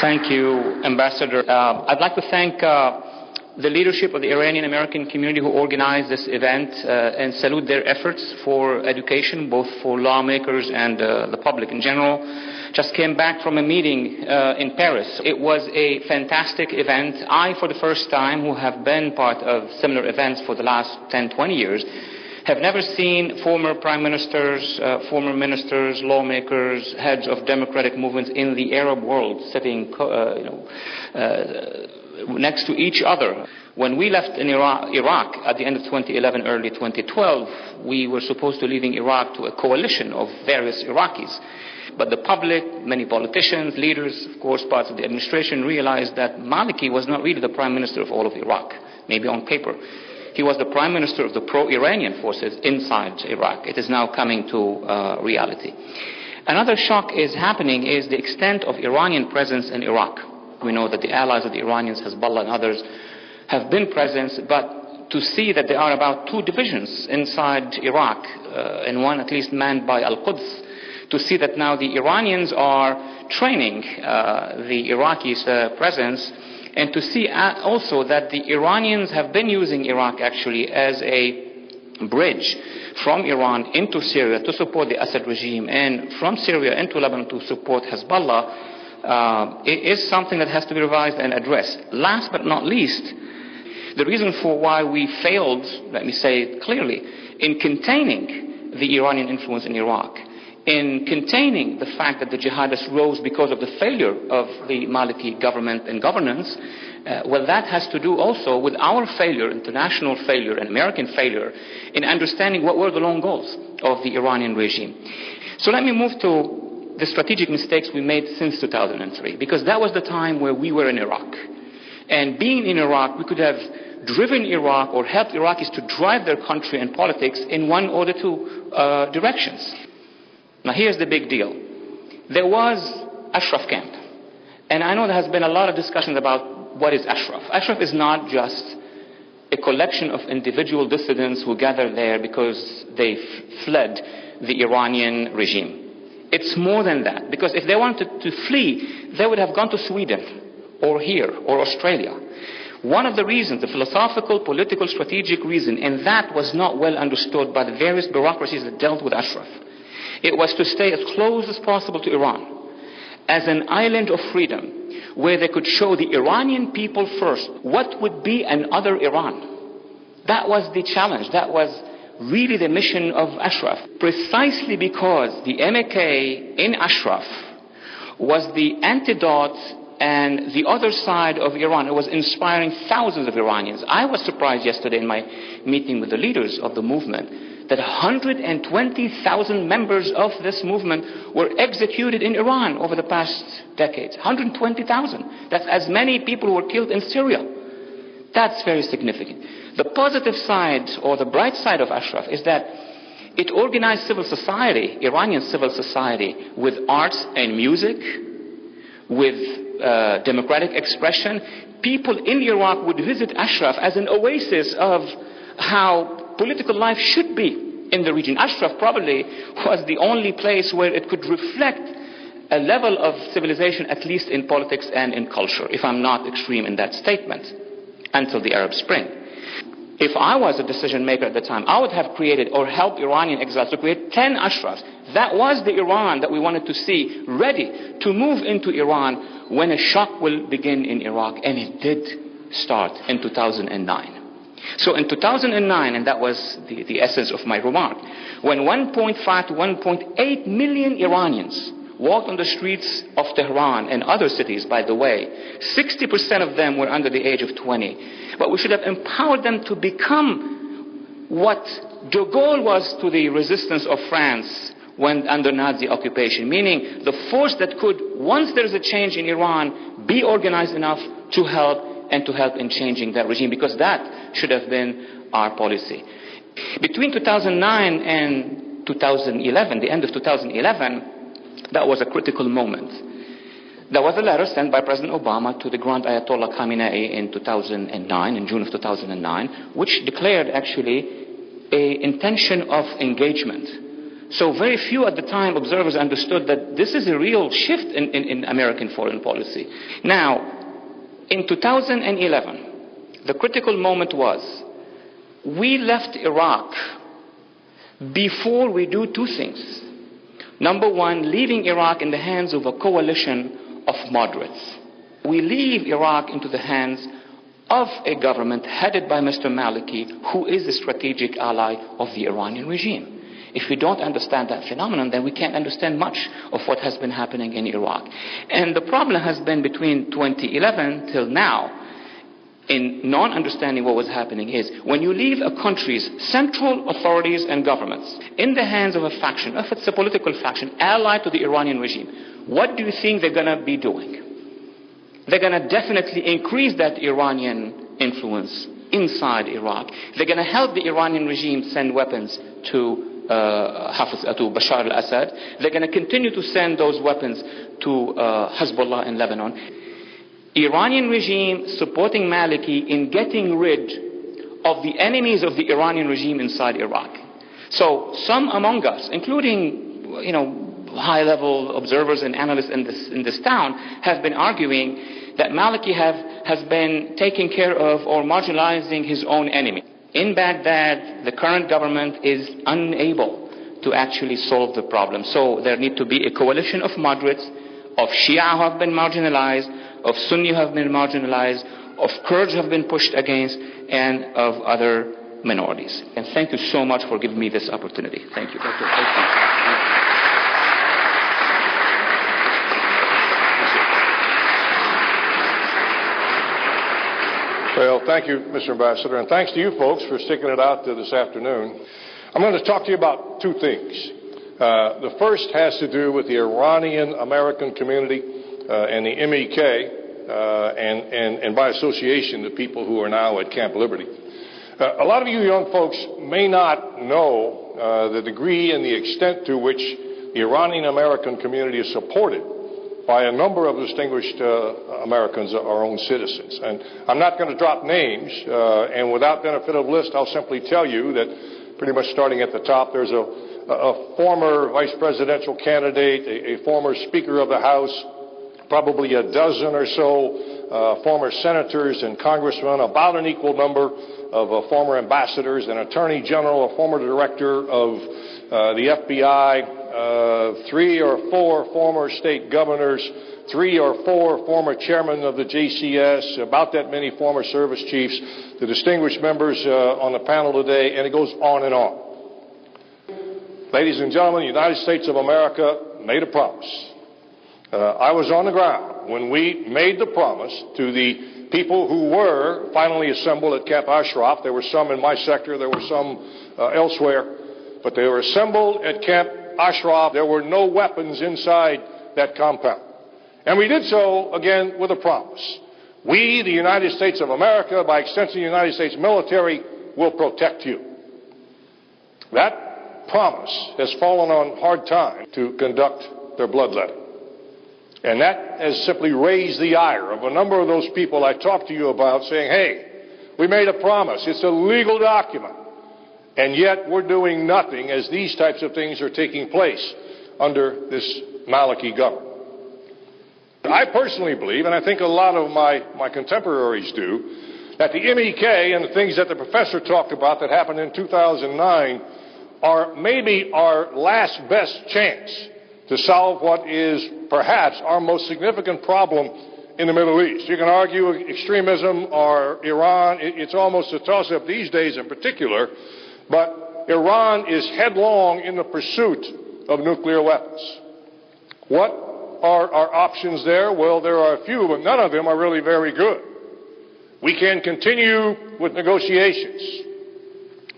Thank you, Ambassador. I'd like to thank the leadership of the Iranian American community who organized this event and salute their efforts for education, both for lawmakers and the public in general. Just came back from a meeting in Paris. It was a fantastic event. I, for the first time, who have been part of similar events for the last 10, 20 years, have never seen former prime ministers, former ministers, lawmakers, heads of democratic movements in the Arab world sitting next to each other. When we left in Iraq at the end of 2011, early 2012, we were supposed to leaving Iraq to a coalition of various Iraqis. But the public, many politicians, leaders, of course, parts of the administration realized that Maliki was not really the prime minister of all of Iraq, maybe on paper. He was the prime minister of the pro-Iranian forces inside Iraq. It is now coming to reality. Another shock is happening is the extent of Iranian presence in Iraq. We know that the allies of the Iranians, Hezbollah and others, have been present, but to see that there are about 2 divisions inside Iraq, and one at least manned by Al-Quds, to see that now the Iranians are training the Iraqis' presence, and to see also that the Iranians have been using Iraq actually as a bridge from Iran into Syria to support the Assad regime, and from Syria into Lebanon to support Hezbollah, it is something that has to be revised and addressed. Last but not least, the reason for why we failed, let me say it clearly, in containing the Iranian influence in Iraq, in containing the fact that the jihadists rose because of the failure of the Maliki government and governance, well, that has to do also with our failure, international failure and American failure, in understanding what were the long goals of the Iranian regime. So let me move to the strategic mistakes we made since 2003, because that was the time where we were in Iraq. And being in Iraq, we could have driven Iraq or helped Iraqis to drive their country and politics in one or the 2 directions. Now here's the big deal. There was Ashraf camp. And I know there has been a lot of discussions about what is Ashraf. Ashraf is not just a collection of individual dissidents who gathered there because they fled the Iranian regime. It's more than that. Because if they wanted to flee, they would have gone to Sweden or here or Australia. One of the reasons, the philosophical, political, strategic reason, and that was not well understood by the various bureaucracies that dealt with Ashraf. It was to stay as close as possible to Iran, as an island of freedom, where they could show the Iranian people first what would be another Iran. That was the challenge. That was really the mission of Ashraf. Precisely because the MAK in Ashraf was the antidote and the other side of Iran. It was inspiring thousands of Iranians. I was surprised yesterday in my meeting with the leaders of the movement that 120,000 members of this movement were executed in Iran over the past decades. 120,000. That's as many people who were killed in Syria. That's very significant. The positive side, or the bright side of Ashraf, is that it organized civil society, Iranian civil society, with arts and music, with democratic expression. People in Iraq would visit Ashraf as an oasis of how political life should be in the region. Ashraf probably was the only place where it could reflect a level of civilization, at least in politics and in culture, if I'm not extreme in that statement, until the Arab Spring. If I was a decision maker at the time, I would have created or helped Iranian exiles to create 10 Ashrafs. That was the Iran that we wanted to see, ready to move into Iran when a shock will begin in Iraq. And it did start in 2009. So in 2009, and that was the essence of my remark, when 1.5 to 1.8 million Iranians walked on the streets of Tehran and other cities, by the way, 60% of them were under the age of 20. But we should have empowered them to become what de Gaulle was to the resistance of France when under Nazi occupation, meaning the force that could, once there's a change in Iran, be organized enough to help in changing that regime, because that should have been our policy. Between 2009 and 2011, the end of 2011, that was a critical moment. There was a letter sent by President Obama to the Grand Ayatollah Khamenei in 2009, in June of 2009, which declared actually an intention of engagement So very few at the time observers understood that this is a real shift in American foreign policy. Now, in 2011, the critical moment was we left Iraq before we do two things. Number one, leaving Iraq in the hands of a coalition of moderates. We leave Iraq into the hands of a government headed by Mr. Maliki, who is a strategic ally of the Iranian regime. If we don't understand that phenomenon, then we can't understand much of what has been happening in Iraq. And the problem has been between 2011 till now, in non-understanding what was happening, is when you leave a country's central authorities and governments in the hands of a faction, if it's a political faction allied to the Iranian regime, what do you think they're going to be doing? They're going to definitely increase that Iranian influence inside Iraq. They're going to help the Iranian regime send weapons to Bashar al-Assad. They're going to continue to send those weapons to Hezbollah in Lebanon. Iranian regime supporting Maliki in getting rid of the enemies of the Iranian regime inside Iraq. So some among us, including high-level observers and analysts in this town, have been arguing that Maliki has been taking care of or marginalizing his own enemy. In Baghdad, the current government is unable to actually solve the problem. So there need to be a coalition of moderates, of Shia who have been marginalized, of Sunni who have been marginalized, of Kurds who have been pushed against, and of other minorities. And thank you so much for giving me this opportunity. Thank you. Well, thank you, Mr. Ambassador, and thanks to you folks for sticking it out this afternoon. I'm going to talk to you about two things. The first has to do with the Iranian-American community and the MEK, and by association, the people who are now at Camp Liberty. A lot of you young folks may not know the degree and the extent to which the Iranian-American community is supported by a number of distinguished Americans, our own citizens. And I'm not going to drop names, and without benefit of list, I'll simply tell you that pretty much starting at the top, there's a former vice presidential candidate, a former Speaker of the House, probably a dozen or so former senators and congressmen, about an equal number of former ambassadors, an attorney general, a former director of the FBI, 3 or 4 former state governors, 3 or 4 former chairmen of the JCS, about that many former service chiefs, the distinguished members on the panel today, and it goes on and on. Ladies and gentlemen, the United States of America made a promise. I was on the ground when we made the promise to the people who were finally assembled at Camp Ashraf. There were some in my sector, there were some elsewhere, but they were assembled at Camp Ashraf. There were no weapons inside that compound. And we did so, again, with a promise. We, the United States of America, by extension the United States military, will protect you. That promise has fallen on hard time to conduct their bloodletting. And that has simply raised the ire of a number of those people I talked to you about, saying, hey, we made a promise. It's a legal document. And yet we're doing nothing as these types of things are taking place under this Maliki government. I personally believe, and I think a lot of my contemporaries do, that the MEK and the things that the professor talked about that happened in 2009 are maybe our last best chance to solve what is perhaps our most significant problem in the Middle East. You can argue extremism or Iran. It's almost a toss-up these days in particular. But Iran is headlong in the pursuit of nuclear weapons. What are our options there? Well, there are a few, but none of them are really very good. We can continue with negotiations.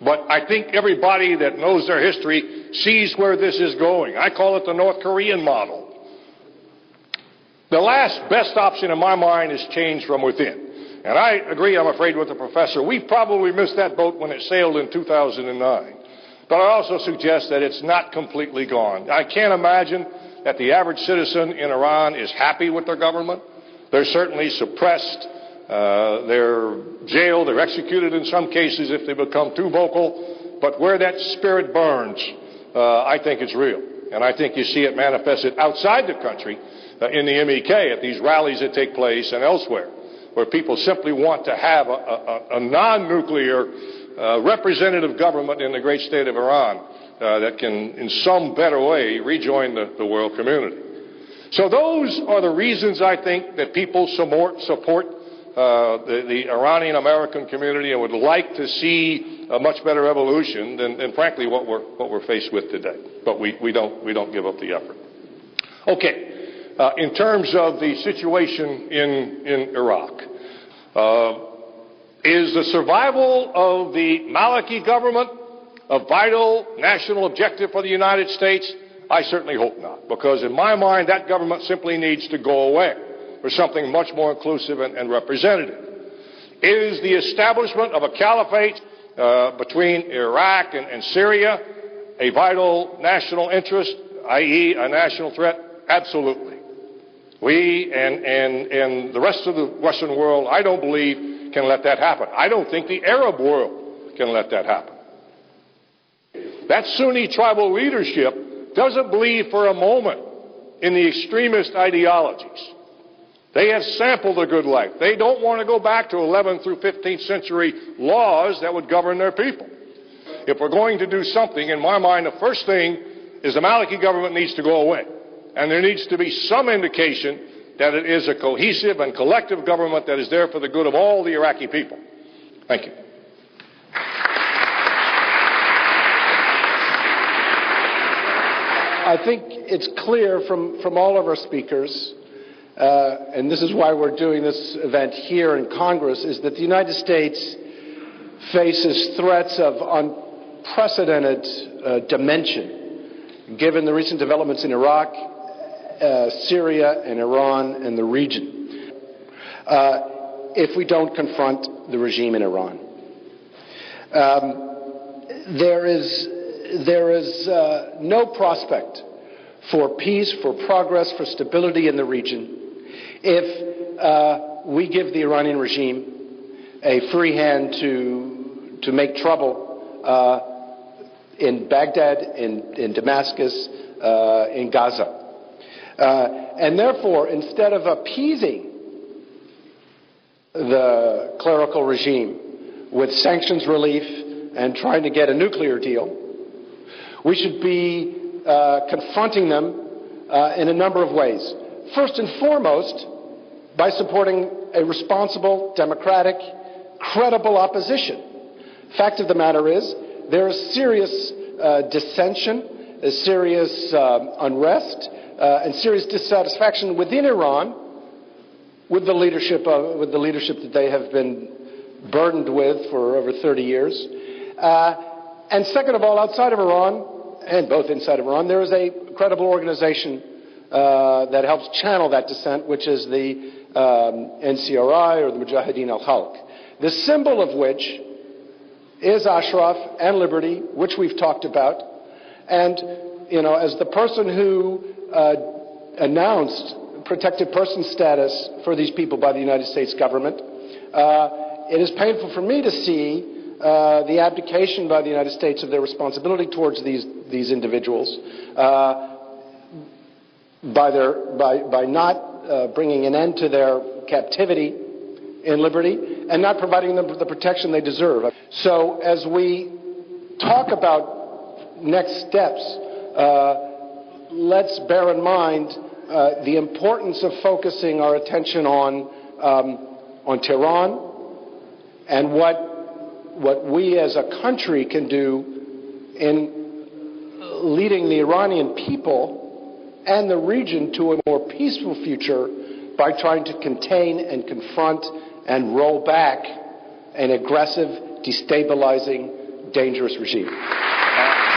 But I think everybody that knows their history sees where this is going. I call it the North Korean model. The last best option in my mind is change from within. And I agree, I'm afraid, with the professor. We probably missed that boat when it sailed in 2009. But I also suggest that it's not completely gone. I can't imagine that the average citizen in Iran is happy with their government. They're certainly suppressed. They're jailed. They're executed in some cases if they become too vocal. But where that spirit burns, I think it's real. And I think you see it manifested outside the country in the MEK at these rallies that take place and elsewhere, where people simply want to have a non-nuclear representative government in the great state of Iran that can in some better way rejoin the world community. So those are the reasons I think that people support the Iranian American community and would like to see a much better evolution than frankly what we're faced with today. But we don't give up the effort. Okay, in terms of the situation in Iraq, is the survival of the Maliki government a vital national objective for the United States? I certainly hope not, because in my mind that government simply needs to go away for something much more inclusive and representative. Is the establishment of a caliphate between Iraq and Syria a vital national interest, i.e. a national threat? Absolutely. We and the rest of the Western world, I don't believe, can let that happen. I don't think the Arab world can let that happen. That Sunni tribal leadership doesn't believe for a moment in the extremist ideologies. They have sampled a good life. They don't want to go back to 11th through 15th century laws that would govern their people. If we're going to do something, in my mind, the first thing is the Maliki government needs to go away. And there needs to be some indication that it is a cohesive and collective government that is there for the good of all the Iraqi people. Thank you. I think it's clear from all of our speakers, and this is why we're doing this event here in Congress, is that the United States faces threats of unprecedented dimension, given the recent developments in Iraq, Syria, and Iran, and the region, if we don't confront the regime in Iran. There is no prospect for peace, for progress, for stability in the region if we give the Iranian regime a free hand to make trouble in Baghdad, in Damascus, in Gaza. And therefore, instead of appeasing the clerical regime with sanctions relief and trying to get a nuclear deal, we should be confronting them in a number of ways. First and foremost, by supporting a responsible, democratic, credible opposition. Fact of the matter is, there is serious dissension, serious unrest, and serious dissatisfaction within Iran with the leadership that they have been burdened with for over 30 years. And second of all, outside of Iran, and both inside of Iran, there is a credible organization that helps channel that dissent, which is the NCRI, or the Mujahideen al-Khalq, the symbol of which is Ashraf and liberty, which we've talked about. And, you know, as the person who announced protected person status for these people by the United States government, it is painful for me to see the abdication by the United States of their responsibility towards these individuals by not bringing an end to their captivity in liberty and not providing them the protection they deserve. So as we talk about next steps, let's bear in mind the importance of focusing our attention on Tehran and what we as a country can do in leading the Iranian people and the region to a more peaceful future by trying to contain and confront and roll back an aggressive, destabilizing, dangerous regime.